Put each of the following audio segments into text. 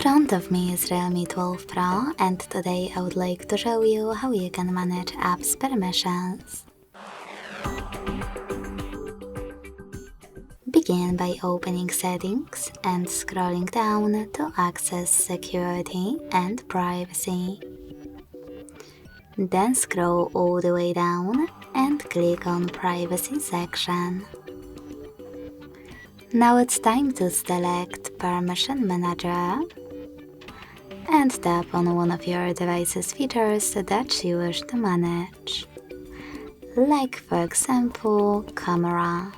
front of me is Realme 12 Pro, and today I would like to show you how you can manage apps permissions. Begin by opening Settings and scrolling down to access Security and Privacy. Then scroll all the way down and click on Privacy section. Now it's time to select Permission Manager and tap on one of your device's features that you wish to manage, like for example, camera.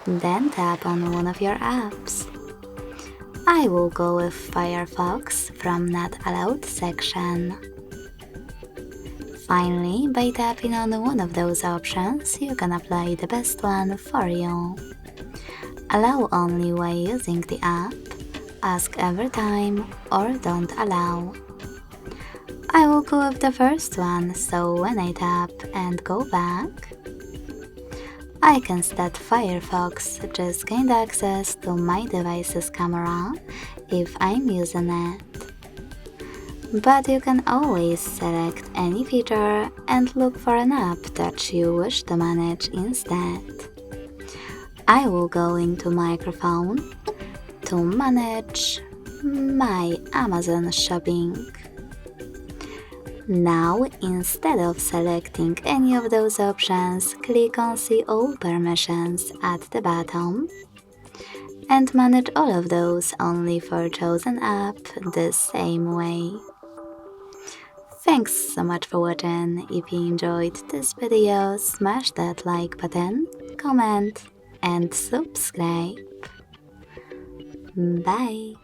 Then tap on one of your apps. I will go with Firefox from Not Allowed section. Finally, by tapping on one of those options, you can apply the best one for you. Allow only while using the app, ask every time, or don't allow. I will go with the first one, so when I tap and go back, I can see that Firefox just gained access to my device's camera if I'm using it. But you can always select any feature and look for an app that you wish to manage instead. I will go into Microphone to manage my Amazon shopping. Now, instead of selecting any of those options, click on See All Permissions at the bottom and manage all of those only for chosen app the same way. Thanks so much for watching. If you enjoyed this video, smash that like button, comment and subscribe. Bye!